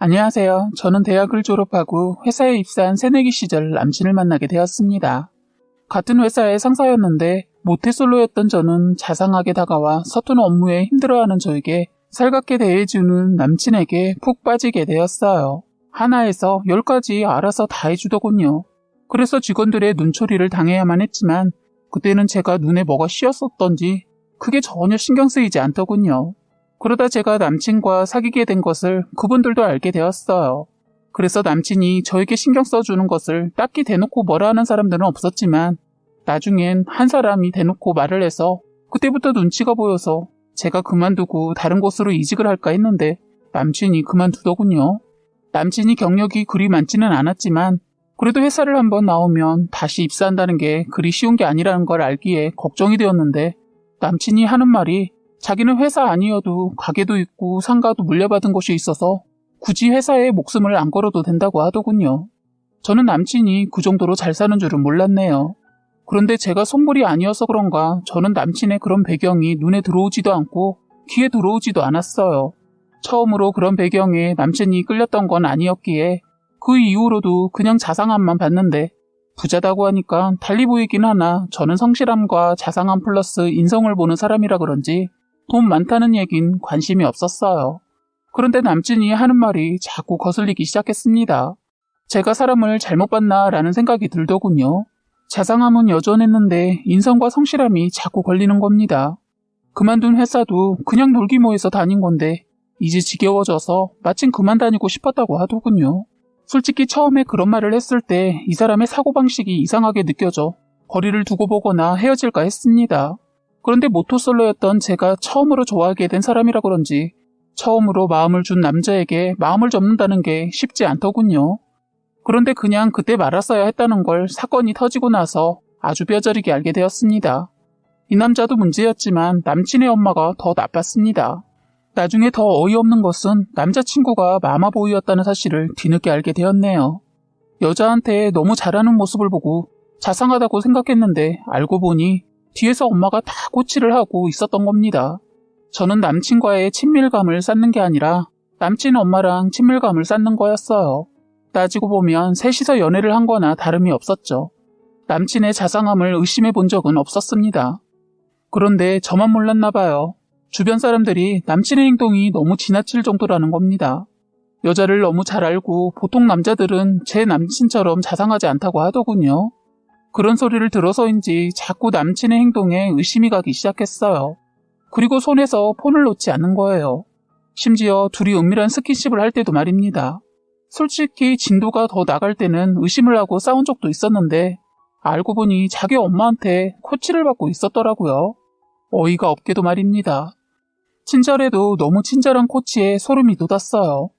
안녕하세요. 저는 대학을 졸업하고 회사에 입사한 새내기 시절 남친을 만나게 되었습니다. 같은 회사의 상사였는데 모태솔로였던 저는 자상하게 다가와 서툰 업무에 힘들어하는 저에게 살갑게 대해주는 남친에게 푹 빠지게 되었어요. 하나에서 10까지 알아서 다 해주더군요. 그래서 직원들의 눈초리를 당해야만 했지만 그때는 제가 눈에 뭐가 씌었었던지 그게 전혀 신경 쓰이지 않더군요. 그러다 제가 남친과 사귀게 된 것을 그분들도 알게 되었어요. 그래서 남친이 저에게 신경 써주는 것을 딱히 대놓고 뭐라 하는 사람들은 없었지만 나중엔 한 사람이 대놓고 말을 해서 그때부터 눈치가 보여서 제가 그만두고 다른 곳으로 이직을 할까 했는데 남친이 그만두더군요. 남친이 경력이 그리 많지는 않았지만 그래도 회사를 한번 나오면 다시 입사한다는 게 그리 쉬운 게 아니라는 걸 알기에 걱정이 되었는데 남친이 하는 말이 자기는 회사 아니어도 가게도 있고 상가도 물려받은 곳이 있어서 굳이 회사에 목숨을 안 걸어도 된다고 하더군요. 저는 남친이 그 정도로 잘 사는 줄은 몰랐네요. 그런데 제가 선물이 아니어서 그런가 저는 남친의 그런 배경이 눈에 들어오지도 않고 귀에 들어오지도 않았어요. 처음으로 그런 배경에 남친이 끌렸던 건 아니었기에 그 이후로도 그냥 자상함만 봤는데 부자다고 하니까 달리 보이긴 하나 저는 성실함과 자상함 플러스 인성을 보는 사람이라 그런지 돈 많다는 얘긴 관심이 없었어요. 그런데 남친이 하는 말이 자꾸 거슬리기 시작했습니다. 제가 사람을 잘못 봤나 라는 생각이 들더군요. 자상함은 여전했는데 인성과 성실함이 자꾸 걸리는 겁니다. 그만둔 회사도 그냥 놀기모해서 다닌 건데 이제 지겨워져서 마침 그만 다니고 싶었다고 하더군요. 솔직히 처음에 그런 말을 했을 때 이 사람의 사고방식이 이상하게 느껴져 거리를 두고 보거나 헤어질까 했습니다. 그런데 모토솔로였던 제가 처음으로 좋아하게 된 사람이라 그런지 처음으로 마음을 준 남자에게 마음을 접는다는 게 쉽지 않더군요. 그런데 그냥 그때 말았어야 했다는 걸 사건이 터지고 나서 아주 뼈저리게 알게 되었습니다. 이 남자도 문제였지만 남친의 엄마가 더 나빴습니다. 나중에 더 어이없는 것은 남자친구가 마마보이였다는 사실을 뒤늦게 알게 되었네요. 여자한테 너무 잘하는 모습을 보고 자상하다고 생각했는데 알고 보니 뒤에서 엄마가 다 코치를 하고 있었던 겁니다. 저는 남친과의 친밀감을 쌓는 게 아니라 남친 엄마랑 친밀감을 쌓는 거였어요. 따지고 보면 셋이서 연애를 한 거나 다름이 없었죠. 남친의 자상함을 의심해 본 적은 없었습니다. 그런데 저만 몰랐나 봐요. 주변 사람들이 남친의 행동이 너무 지나칠 정도라는 겁니다. 여자를 너무 잘 알고 보통 남자들은 제 남친처럼 자상하지 않다고 하더군요. 그런 소리를 들어서인지 자꾸 남친의 행동에 의심이 가기 시작했어요. 그리고 손에서 폰을 놓지 않는 거예요. 심지어 둘이 은밀한 스킨십을 할 때도 말입니다. 솔직히 진도가 더 나갈 때는 의심을 하고 싸운 적도 있었는데 알고 보니 자기 엄마한테 코치를 받고 있었더라고요. 어이가 없게도 말입니다. 친절해도 너무 친절한 코치에 소름이 돋았어요.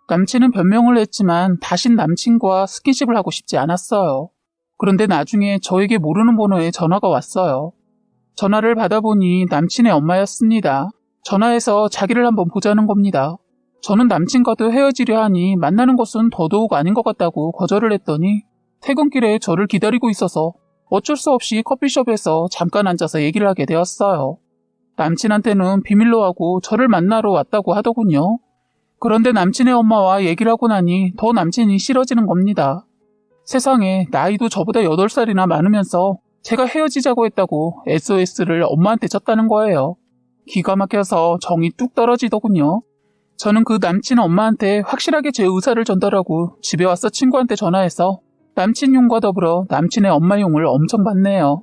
남친은 변명을 했지만 다신 남친과 스킨십을 하고 싶지 않았어요. 그런데 나중에 저에게 모르는 번호에 전화가 왔어요. 전화를 받아보니 남친의 엄마였습니다. 전화해서 자기를 한번 보자는 겁니다. 저는 남친과도 헤어지려 하니 만나는 것은 더더욱 아닌 것 같다고 거절을 했더니 퇴근길에 저를 기다리고 있어서 어쩔 수 없이 커피숍에서 잠깐 앉아서 얘기를 하게 되었어요. 남친한테는 비밀로 하고 저를 만나러 왔다고 하더군요. 그런데 남친의 엄마와 얘기를 하고 나니 더 남친이 싫어지는 겁니다. 세상에 나이도 저보다 8살이나 많으면서 제가 헤어지자고 했다고 SOS를 엄마한테 쳤다는 거예요. 기가 막혀서 정이 뚝 떨어지더군요. 저는 그 남친 엄마한테 확실하게 제 의사를 전달하고 집에 와서 친구한테 전화해서 남친 용과 더불어 남친의 엄마 용을 엄청 받네요.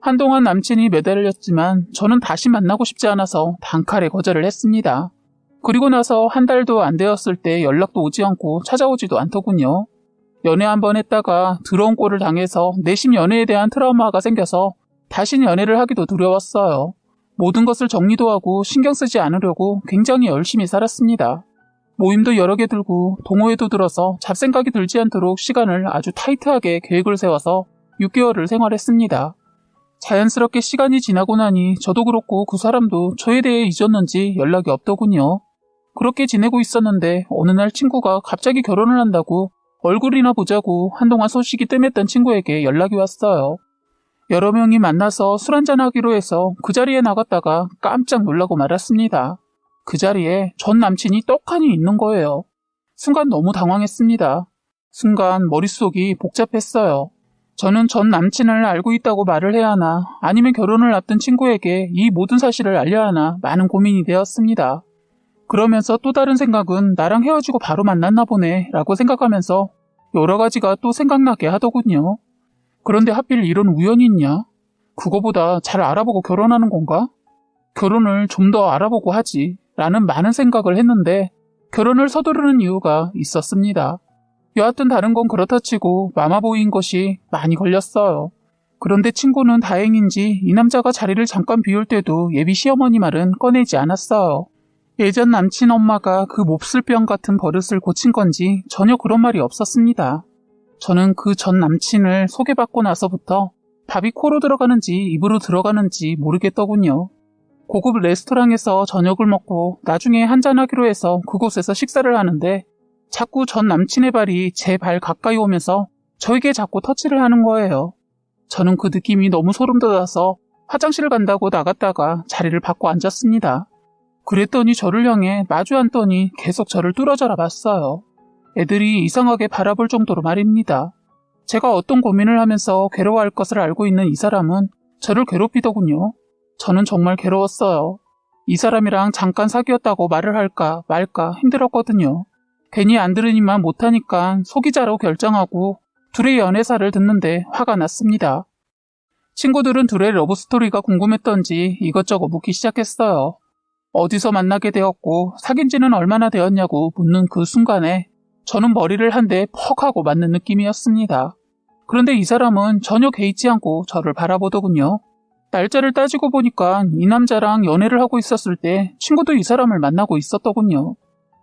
한동안 남친이 매달렸지만 저는 다시 만나고 싶지 않아서 단칼에 거절을 했습니다. 그리고 나서 한 달도 안 되었을 때 연락도 오지 않고 찾아오지도 않더군요. 연애 한번 했다가 더러운 꼴을 당해서 내심 연애에 대한 트라우마가 생겨서 다신 연애를 하기도 두려웠어요. 모든 것을 정리도 하고 신경 쓰지 않으려고 굉장히 열심히 살았습니다. 모임도 여러 개 들고 동호회도 들어서 잡생각이 들지 않도록 시간을 아주 타이트하게 계획을 세워서 6개월을 생활했습니다. 자연스럽게 시간이 지나고 나니 저도 그렇고 그 사람도 저에 대해 잊었는지 연락이 없더군요. 그렇게 지내고 있었는데 어느 날 친구가 갑자기 결혼을 한다고 얼굴이나 보자고 한동안 소식이 뜸했던 친구에게 연락이 왔어요. 여러 명이 만나서 술 한잔하기로 해서 그 자리에 나갔다가 깜짝 놀라고 말았습니다. 그 자리에 전 남친이 떡하니 있는 거예요. 순간 너무 당황했습니다. 순간 머릿속이 복잡했어요. 저는 전 남친을 알고 있다고 말을 해야 하나 아니면 결혼을 앞둔 친구에게 이 모든 사실을 알려야 하나 많은 고민이 되었습니다. 그러면서 또 다른 생각은 나랑 헤어지고 바로 만났나 보네 라고 생각하면서 여러 가지가 또 생각나게 하더군요. 그런데 하필 이런 우연이 있냐? 그거보다 잘 알아보고 결혼하는 건가? 결혼을 좀 더 알아보고 하지 라는 많은 생각을 했는데 결혼을 서두르는 이유가 있었습니다. 여하튼 다른 건 그렇다 치고 마마보이인 것이 많이 걸렸어요. 그런데 친구는 다행인지 이 남자가 자리를 잠깐 비울 때도 예비 시어머니 말은 꺼내지 않았어요. 예전 남친 엄마가 그 몹쓸 병 같은 버릇을 고친 건지 전혀 그런 말이 없었습니다. 저는 그 전 남친을 소개받고 나서부터 밥이 코로 들어가는지 입으로 들어가는지 모르겠더군요. 고급 레스토랑에서 저녁을 먹고 나중에 한잔하기로 해서 그곳에서 식사를 하는데 자꾸 전 남친의 발이 제 발 가까이 오면서 저에게 자꾸 터치를 하는 거예요. 저는 그 느낌이 너무 소름 돋아서 화장실을 간다고 나갔다가 자리를 바꿔 앉았습니다. 그랬더니 저를 향해 마주 앉더니 계속 저를 뚫어져라 봤어요. 애들이 이상하게 바라볼 정도로 말입니다. 제가 어떤 고민을 하면서 괴로워할 것을 알고 있는 이 사람은 저를 괴롭히더군요. 저는 정말 괴로웠어요. 이 사람이랑 잠깐 사귀었다고 말을 할까 말까 힘들었거든요. 괜히 안 들으니만 못하니까 소기자로 결정하고 둘의 연애사를 듣는데 화가 났습니다. 친구들은 둘의 러브스토리가 궁금했던지 이것저것 묻기 시작했어요. 어디서 만나게 되었고 사귄 지는 얼마나 되었냐고 묻는 그 순간에 저는 머리를 한 대 퍽 하고 맞는 느낌이었습니다. 그런데 이 사람은 전혀 개의치 않고 저를 바라보더군요. 날짜를 따지고 보니까 이 남자랑 연애를 하고 있었을 때 친구도 이 사람을 만나고 있었더군요.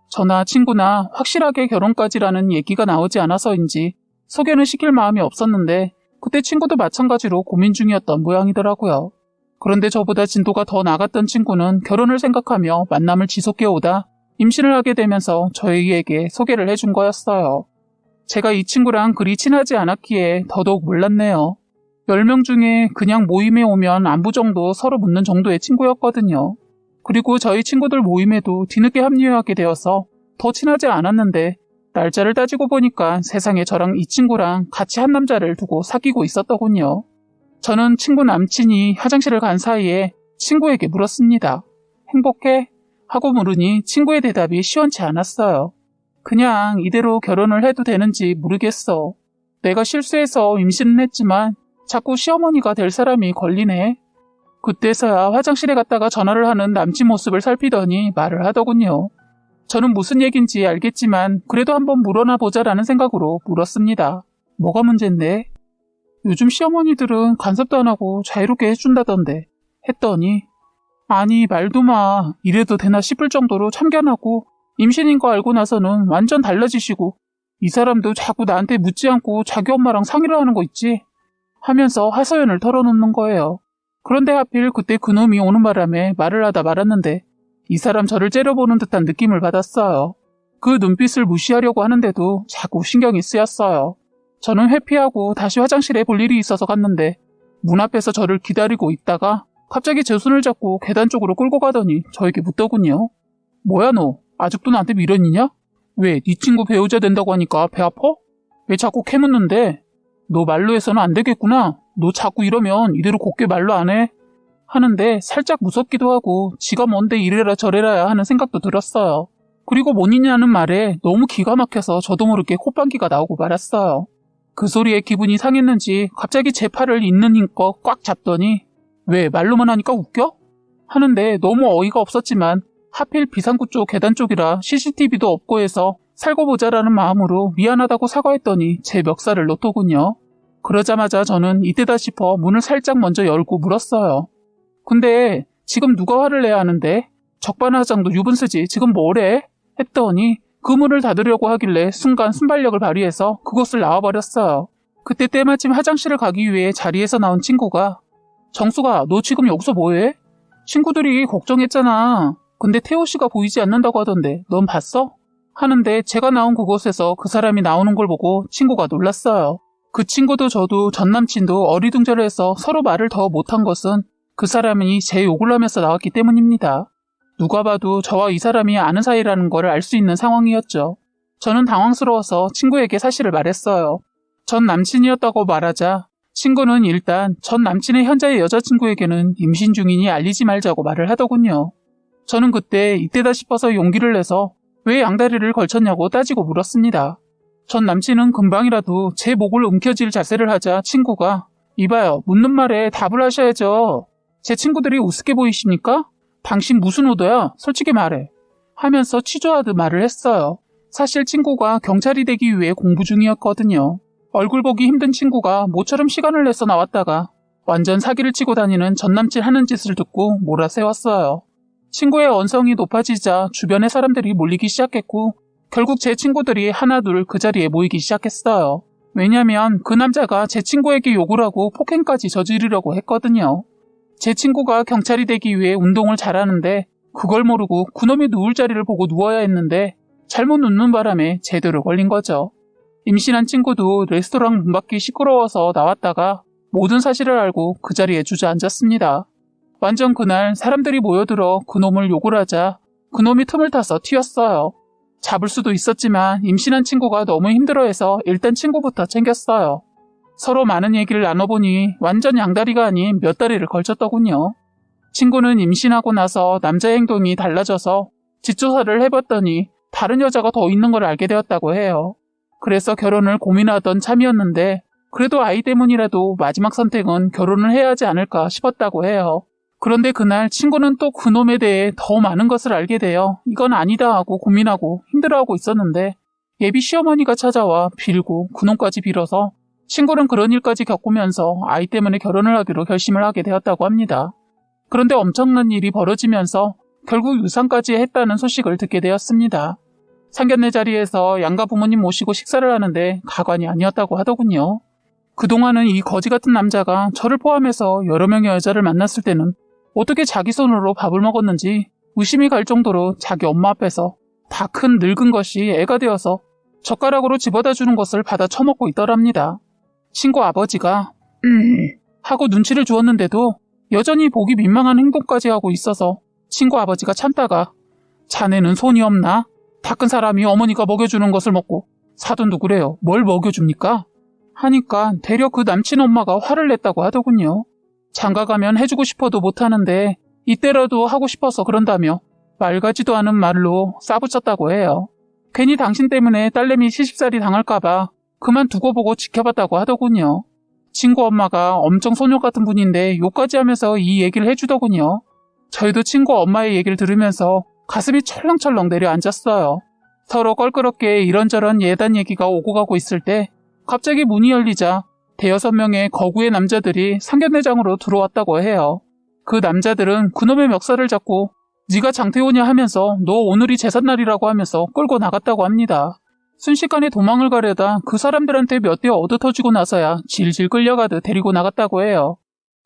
저나 친구나 확실하게 결혼까지라는 얘기가 나오지 않아서인지 소개는 시킬 마음이 없었는데 그때 친구도 마찬가지로 고민 중이었던 모양이더라고요. 그런데 저보다 진도가 더 나갔던 친구는 결혼을 생각하며 만남을 지속해오다 임신을 하게 되면서 저희에게 소개를 해준 거였어요. 제가 이 친구랑 그리 친하지 않았기에 더더욱 몰랐네요. 10명 중에 그냥 모임에 오면 안부 정도 서로 묻는 정도의 친구였거든요. 그리고 저희 친구들 모임에도 뒤늦게 합류하게 되어서 더 친하지 않았는데 날짜를 따지고 보니까 세상에 저랑 이 친구랑 같이 한 남자를 두고 사귀고 있었더군요. 저는 친구 남친이 화장실을 간 사이에 친구에게 물었습니다. 행복해? 하고 물으니 친구의 대답이 시원치 않았어요. 그냥 이대로 결혼을 해도 되는지 모르겠어. 내가 실수해서 임신은 했지만 자꾸 시어머니가 될 사람이 걸리네. 그때서야 화장실에 갔다가 전화를 하는 남친 모습을 살피더니 말을 하더군요. 저는 무슨 얘긴지 알겠지만 그래도 한번 물어나 보자라는 생각으로 물었습니다. 뭐가 문제인데? 요즘 시어머니들은 간섭도 안 하고 자유롭게 해준다던데 했더니 아니 말도 마. 이래도 되나 싶을 정도로 참견하고 임신인 거 알고 나서는 완전 달라지시고 이 사람도 자꾸 나한테 묻지 않고 자기 엄마랑 상의를 하는 거 있지? 하면서 하소연을 털어놓는 거예요. 그런데 하필 그때 그놈이 오는 바람에 말을 하다 말았는데 이 사람 저를 째려보는 듯한 느낌을 받았어요. 그 눈빛을 무시하려고 하는데도 자꾸 신경이 쓰였어요. 저는 회피하고 다시 화장실에 볼 일이 있어서 갔는데 문 앞에서 저를 기다리고 있다가 갑자기 제 손을 잡고 계단 쪽으로 끌고 가더니 저에게 묻더군요. 뭐야 너? 아직도 나한테 미련이냐? 왜 네 친구 배우자 된다고 하니까 배 아파? 왜 자꾸 캐묻는데? 너 말로 해서는 안 되겠구나. 너 자꾸 이러면 이대로 곱게 말로 안 해? 하는데 살짝 무섭기도 하고 지가 뭔데 이래라 저래라야 하는 생각도 들었어요. 그리고 뭐니냐는 말에 너무 기가 막혀서 저도 모르게 콧방귀가 나오고 말았어요. 그 소리에 기분이 상했는지 갑자기 제 팔을 있는 힘껏 꽉 잡더니 왜 말로만 하니까 웃겨? 하는데 너무 어이가 없었지만 하필 비상구 쪽 계단 쪽이라 CCTV도 없고 해서 살고 보자라는 마음으로 미안하다고 사과했더니 제 멱살을 놓더군요. 그러자마자 저는 이때다 싶어 문을 살짝 먼저 열고 물었어요. 근데 지금 누가 화를 내야 하는데? 적반하장도 유분수지 지금 뭐래? 했더니 그 문을 닫으려고 하길래 순간 순발력을 발휘해서 그곳을 나와버렸어요. 그때 때마침 화장실을 가기 위해 자리에서 나온 친구가 정수가 너 지금 여기서 뭐해? 친구들이 걱정했잖아. 근데 태호씨가 보이지 않는다고 하던데 넌 봤어? 하는데 제가 나온 그곳에서 그 사람이 나오는 걸 보고 친구가 놀랐어요. 그 친구도 저도 전남친도 어리둥절해서 서로 말을 더 못한 것은 그 사람이 제 욕을 하면서 나왔기 때문입니다. 누가 봐도 저와 이 사람이 아는 사이라는 걸 알 수 있는 상황이었죠. 저는 당황스러워서 친구에게 사실을 말했어요. 전 남친이었다고 말하자 친구는 일단 전 남친의 현재의 여자친구에게는 임신 중이니 알리지 말자고 말을 하더군요. 저는 그때 이때다 싶어서 용기를 내서 왜 양다리를 걸쳤냐고 따지고 물었습니다. 전 남친은 금방이라도 제 목을 움켜쥘 자세를 하자 친구가 이봐요, 묻는 말에 답을 하셔야죠. 제 친구들이 우습게 보이십니까? 당신 무슨 오더야? 솔직히 말해. 하면서 취조하듯 말을 했어요. 사실 친구가 경찰이 되기 위해 공부 중이었거든요. 얼굴 보기 힘든 친구가 모처럼 시간을 내서 나왔다가 완전 사기를 치고 다니는 전남친 하는 짓을 듣고 몰아세웠어요. 친구의 언성이 높아지자 주변의 사람들이 몰리기 시작했고 결국 제 친구들이 하나둘 그 자리에 모이기 시작했어요. 왜냐면 그 남자가 제 친구에게 욕을 하고 폭행까지 저지르려고 했거든요. 제 친구가 경찰이 되기 위해 운동을 잘하는데 그걸 모르고 그놈이 누울 자리를 보고 누워야 했는데 잘못 눕는 바람에 제대로 걸린 거죠. 임신한 친구도 레스토랑 문 밖이 시끄러워서 나왔다가 모든 사실을 알고 그 자리에 주저앉았습니다. 완전 그날 사람들이 모여들어 그놈을 욕을 하자 그놈이 틈을 타서 튀었어요. 잡을 수도 있었지만 임신한 친구가 너무 힘들어해서 일단 친구부터 챙겼어요. 서로 많은 얘기를 나눠보니 완전 양다리가 아닌 몇 다리를 걸쳤더군요. 친구는 임신하고 나서 남자의 행동이 달라져서 뒷조사를 해봤더니 다른 여자가 더 있는 걸 알게 되었다고 해요. 그래서 결혼을 고민하던 참이었는데 그래도 아이 때문이라도 마지막 선택은 결혼을 해야 하지 않을까 싶었다고 해요. 그런데 그날 친구는 또 그놈에 대해 더 많은 것을 알게 되어 이건 아니다 하고 고민하고 힘들어하고 있었는데 예비 시어머니가 찾아와 빌고 그놈까지 빌어서 친구는 그런 일까지 겪으면서 아이 때문에 결혼을 하기로 결심을 하게 되었다고 합니다. 그런데 엄청난 일이 벌어지면서 결국 유산까지 했다는 소식을 듣게 되었습니다. 상견례 자리에서 양가 부모님 모시고 식사를 하는데 가관이 아니었다고 하더군요. 그동안은 이 거지 같은 남자가 저를 포함해서 여러 명의 여자를 만났을 때는 어떻게 자기 손으로 밥을 먹었는지 의심이 갈 정도로 자기 엄마 앞에서 다 큰 늙은 것이 애가 되어서 젓가락으로 집어다 주는 것을 받아 처먹고 있더랍니다. 친구 아버지가 하고 눈치를 주었는데도 여전히 보기 민망한 행동까지 하고 있어서 친구 아버지가 참다가 자네는 손이 없나? 다 큰 사람이 어머니가 먹여주는 것을 먹고 사돈도 그래요. 뭘 먹여줍니까? 하니까 되려 그 남친 엄마가 화를 냈다고 하더군요. 장가가면 해주고 싶어도 못하는데 이때라도 하고 싶어서 그런다며 말 같지도 않은 말로 싸붙였다고 해요. 괜히 당신 때문에 딸내미 시집살이 당할까봐 그만 두고 보고 지켜봤다고 하더군요. 친구 엄마가 엄청 소녀 같은 분인데 욕까지 하면서 이 얘기를 해주더군요. 저희도 친구 엄마의 얘기를 들으면서 가슴이 철렁철렁 내려앉았어요. 서로 껄끄럽게 이런저런 예단 얘기가 오고 가고 있을 때 갑자기 문이 열리자 대여섯 명의 거구의 남자들이 상견례장으로 들어왔다고 해요. 그 남자들은 그놈의 멱살을 잡고 네가 장태호냐 하면서 너 오늘이 제삿날이라고 하면서 끌고 나갔다고 합니다. 순식간에 도망을 가려다 그 사람들한테 몇 대 얻어터지고 나서야 질질 끌려가듯 데리고 나갔다고 해요.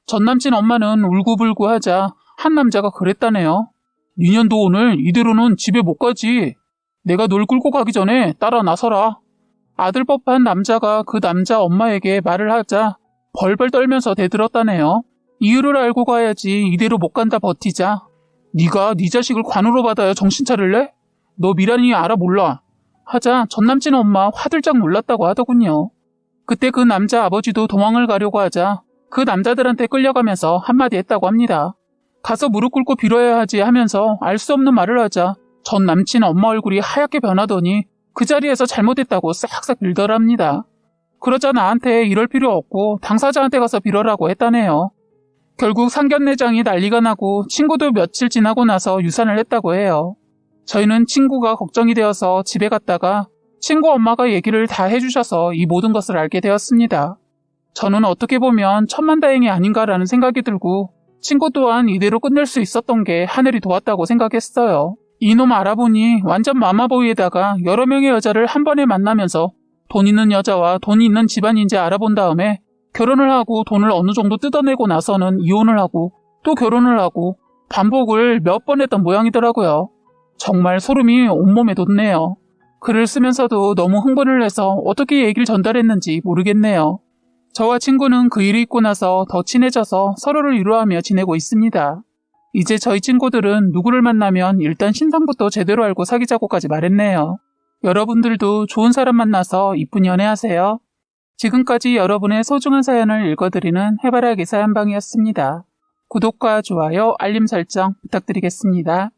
전남친 엄마는 울고불고 하자 한 남자가 그랬다네요. 니년도 오늘 이대로는 집에 못 가지. 내가 널 끌고 가기 전에 따라 나서라. 아들 법한 남자가 그 남자 엄마에게 말을 하자 벌벌 떨면서 대들었다네요. 이유를 알고 가야지 이대로 못 간다 버티자. 네가 네 자식을 관으로 받아야 정신 차릴래? 너 미란이 알아 몰라. 하자 전남친 엄마 화들짝 놀랐다고 하더군요. 그때 그 남자 아버지도 도망을 가려고 하자 그 남자들한테 끌려가면서 한마디 했다고 합니다. 가서 무릎 꿇고 빌어야 하지 하면서 알 수 없는 말을 하자 전 남친 엄마 얼굴이 하얗게 변하더니 그 자리에서 잘못했다고 싹싹 빌더랍니다. 그러자 나한테 이럴 필요 없고 당사자한테 가서 빌어라고 했다네요. 결국 상견례장이 난리가 나고 친구도 며칠 지나고 나서 유산을 했다고 해요. 저희는 친구가 걱정이 되어서 집에 갔다가 친구 엄마가 얘기를 다 해주셔서 이 모든 것을 알게 되었습니다. 저는 어떻게 보면 천만다행이 아닌가라는 생각이 들고 친구 또한 이대로 끝낼 수 있었던 게 하늘이 도왔다고 생각했어요. 이놈 알아보니 완전 마마보이에다가 여러 명의 여자를 한 번에 만나면서 돈 있는 여자와 돈 있는 집안인지 알아본 다음에 결혼을 하고 돈을 어느 정도 뜯어내고 나서는 이혼을 하고 또 결혼을 하고 반복을 몇 번 했던 모양이더라고요. 정말 소름이 온몸에 돋네요. 글을 쓰면서도 너무 흥분을 해서 어떻게 얘기를 전달했는지 모르겠네요. 저와 친구는 그 일이 있고 나서 더 친해져서 서로를 위로하며 지내고 있습니다. 이제 저희 친구들은 누구를 만나면 일단 신상부터 제대로 알고 사귀자고까지 말했네요. 여러분들도 좋은 사람 만나서 이쁜 연애하세요. 지금까지 여러분의 소중한 사연을 읽어드리는 해바라기 사연방이었습니다. 구독과 좋아요, 알림 설정 부탁드리겠습니다.